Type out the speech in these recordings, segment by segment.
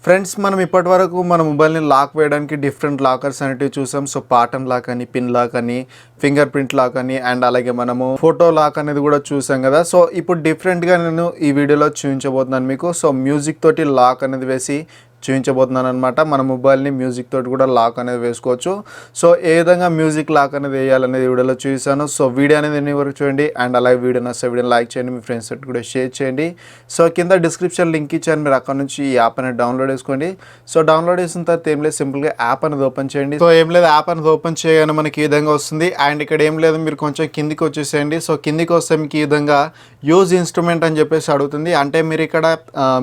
Friends మనం ఇప్పటివరకు మన మొబైల్ని లాక్ వేయడానికి డిఫరెంట్ లాకర్స్ అనేటివి చూసాం. సో పాటర్న్ లాక్ అని, పిన్ లాక్ అని, ఫింగర్ ప్రింట్ లాక్ అని, అండ్ అలాగే మనము ఫోటో లాక్ అనేది కూడా చూసాం కదా. సో ఇప్పుడు డిఫరెంట్గా నేను ఈ వీడియోలో చూపించబోతున్నాను మీకు. సో మ్యూజిక్ తోటి లాక్ అనేది వేసి చూపించబోతున్నాను అనమాట. మన మొబైల్ని మ్యూజిక్ తోటి కూడా లాక్ అనేది వేసుకోవచ్చు. సో ఏ విధంగా మ్యూజిక్ లాక్ అనేది వేయాలనేది వీడియోలో చూసాను. సో వీడియో అనేది ఎన్ని వరకు చూడండి, అండ్ అలాగే వీడియో నచ్చితే వీడియోని లైక్ చేయండి, మీ ఫ్రెండ్స్ తోటి కూడా షేర్ చేయండి. సో కింద డిస్క్రిప్షన్ లింక్ ఇచ్చాను, మీరు అక్కడ నుంచి ఈ యాప్ అనేది డౌన్లోడ్ చేసుకోండి. సో డౌన్లోడ్ చేసిన తర్వాత ఏం లేదు, సింపుల్గా యాప్ అనేది ఓపెన్ చేయండి. సో ఏం లేదు, యాప్ అనేది ఓపెన్ చేయగానే మనకి ఈ విధంగా వస్తుంది. అండ్ ఇక్కడ ఏం లేదు, మీరు కొంచెం కిందికి వచ్చేసేయండి. సో కిందికి వస్తే మీకు ఈ విధంగా యూజ్ ఇన్స్ట్రుమెంట్ అని చెప్పేసి అడుగుతుంది. అంటే మీరు ఇక్కడ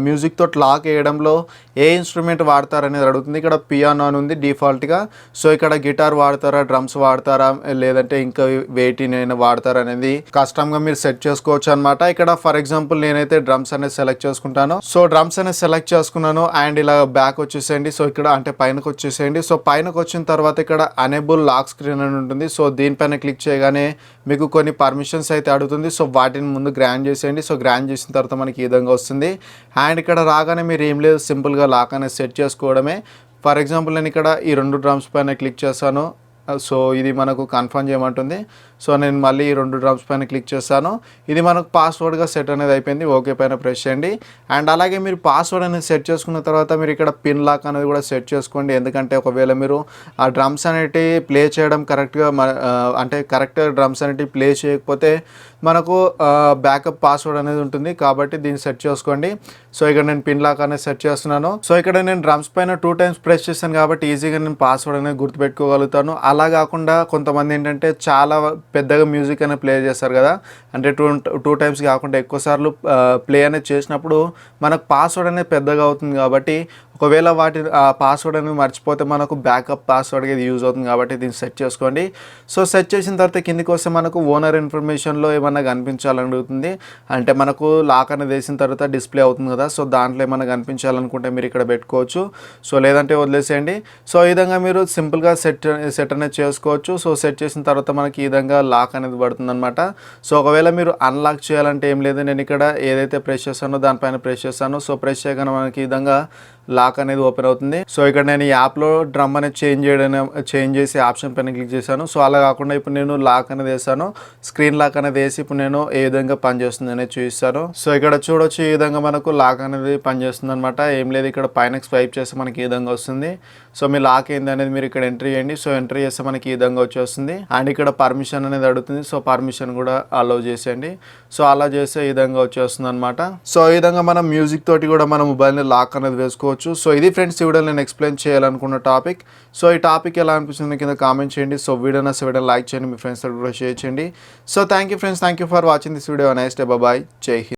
మ్యూజిక్ తోటి లాక్ వేయడంలో ఏ ఇన్స్ట్రుమెంట్ వాడతారనేది అడుగుతుంది. ఇక్కడ పియానో అని ఉంది డిఫాల్ట్గా. సో ఇక్కడ గిటార్ వాడతారా, డ్రమ్స్ వాడతారా, లేదంటే ఇంకా వేటినైనా వాడతారా అనేది కస్టమ్గా మీరు సెట్ చేసుకోవచ్చు అనమాట. ఇక్కడ ఫర్ ఎగ్జాంపుల్ నేనైతే డ్రమ్స్ అనేది సెలెక్ట్ చేసుకుంటాను. సో డ్రమ్స్ అనేది సెలెక్ట్ చేసుకున్నాను. అండ్ ఇలా బ్యాక్ వచ్చేసేయండి. సో ఇక్కడ అంటే పైనకు వచ్చేసేయండి. సో పైనకు వచ్చిన తర్వాత ఇక్కడ అనేబుల్ లాక్ స్క్రీన్ అని ఉంటుంది. సో దీనిపైన క్లిక్ చేయగానే మీకు కొన్ని పర్మిషన్స్ అయితే అడుగుతుంది. సో వాటిని ముందు గ్రాండ్ చేసేయండి. సో గ్రాండ్ చేసిన తర్వాత మనకి ఈ విధంగా వస్తుంది. అండ్ ఇక్కడ రాగానే మీరు ఏం లేదు, సింపుల్గా లాక్ అనేది సెట్ చేసుకోవడమే. ఫర్ ఎగ్జాంపుల్ నేను ఇక్కడ ఈ 2 డ్రమ్స్ పైన క్లిక్ చేస్తాను. సో ఇది మనకు కన్ఫర్మ్ చేయమంటుంది. సో నేను మళ్ళీ ఈ 2 డ్రమ్స్ పైన క్లిక్ చేస్తాను. ఇది మనకు పాస్వర్డ్గా సెట్ అనేది అయిపోయింది. ఓకే పైన ప్రెస్ చేయండి. అండ్ అలాగే మీరు పాస్వర్డ్ అనేది సెట్ చేసుకున్న తర్వాత మీరు ఇక్కడ పిన్ లాక్ అనేది కూడా సెట్ చేసుకోండి. ఎందుకంటే ఒకవేళ మీరు ఆ డ్రమ్స్ అనేవి ప్లే చేయడం కరెక్ట్గా అంటే కరెక్ట్గా డ్రమ్స్ అనేవి ప్లే చేయకపోతే మనకు బ్యాకప్ పాస్వర్డ్ అనేది ఉంటుంది. కాబట్టి దీన్ని సెట్ చేసుకోండి. సో ఇక్కడ నేను పిన్ లాక్ అనేది సెట్ చేస్తున్నాను. సో ఇక్కడ నేను డ్రమ్స్ పైన 2 టైమ్స్ ప్రెస్ చేశాను కాబట్టి ఈజీగా నేను పాస్వర్డ్ అనేది గుర్తుపెట్టుకోగలుగుతాను. అలా కాకుండా కొంతమంది ఏంటంటే చాలా పెద్దగా మ్యూజిక్ అనేది ప్లే చేస్తారు కదా, అంటే టూ టైమ్స్ కాకుండా ఎక్కువ సార్లు ప్లే అనేది చేసినప్పుడు మనకు పాస్వర్డ్ అనేది పెద్దగా అవుతుంది. కాబట్టి ఒకవేళ పాస్వర్డ్ అనేది మర్చిపోతే మనకు బ్యాకప్ పాస్వర్డ్గా ఇది యూజ్ అవుతుంది. కాబట్టి దీన్ని సెట్ చేసుకోండి. సో సెట్ చేసిన తర్వాత కిందికి వస్తే మనకు ఓనర్ ఇన్ఫర్మేషన్లో ఏమన్నా కనిపించాలని అడుగుతుంది. అంటే మనకు లాక్ అనేది వేసిన తర్వాత డిస్ప్లే అవుతుంది కదా, సో దాంట్లో ఏమన్నా కనిపించాలనుకుంటే మీరు ఇక్కడ పెట్టుకోవచ్చు. సో లేదంటే వదిలేసేయండి. సో ఈ విధంగా మీరు సింపుల్గా సెట్ అనేది చేసుకోవచ్చు. సో సెట్ చేసిన తర్వాత మనకి ఈ విధంగా లాక్ అనేది పడుతుంది అనమాట. సో ఒకవేళ మీరు అన్లాక్ చేయాలంటే ఏం లేదు, నేను ఇక్కడ ఏదైతే ప్రెస్ చేస్తానో దానిపైన ప్రెస్ చేస్తాను. సో ప్రెస్ చేయగానే మనకి ఈ విధంగా లాక్ అనేది ఓపెన్ అవుతుంది. సో ఇక్కడ నేను ఈ యాప్లో డ్రమ్ అనేది చేంజ్ చేసి ఆప్షన్ పైన క్లిక్ చేశాను. సో అలా కాకుండా ఇప్పుడు నేను లాక్ అనేది వేసాను, స్క్రీన్ లాక్ అనేది వేసి ఇప్పుడు నేను ఏ విధంగా పనిచేస్తుంది అనేది చూపిస్తాను. సో ఇక్కడ చూడొచ్చు ఈ విధంగా మనకు లాక్ అనేది పనిచేస్తుంది అనమాట. ఏం లేదు, ఇక్కడ పైన స్వైప్ చేస్తే మనకి ఈ విధంగా వస్తుంది. సో మీ లాక్ ఏంది అనేది మీరు ఇక్కడ ఎంట్రీ చేయండి. సో ఎంట్రీ చేస్తే మనకి ఈ విధంగా వచ్చేస్తుంది. అండ్ ఇక్కడ పర్మిషన్ అనేది అడుగుతుంది. సో పర్మిషన్ కూడా అలౌ చేసేయండి. సో అలా చేస్తే ఈ విధంగా వచ్చేస్తుంది అనమాట. సో ఈ విధంగా మనం మ్యూజిక్ తోటి కూడా మన మొబైల్ని లాక్ అనేది వేసుకోవచ్చు. సో ఇది ఫ్రెండ్స్ ఈ వీడియో నేను ఎక్స్ప్లెయిన్ చేయాలనుకున్న టాపిక్. సో ఈ టాపిక్ ఎలా అనిపిస్తుంది కింద కామెంట్ చేయండి. సో వీడియో నచ్చితే వీడియో లైక్ చేయండి, మీ ఫ్రెండ్స్ కూడా షేర్ చేయండి. So thank you friends, thank you for watching this video. Nice day, bye, జై హింద్.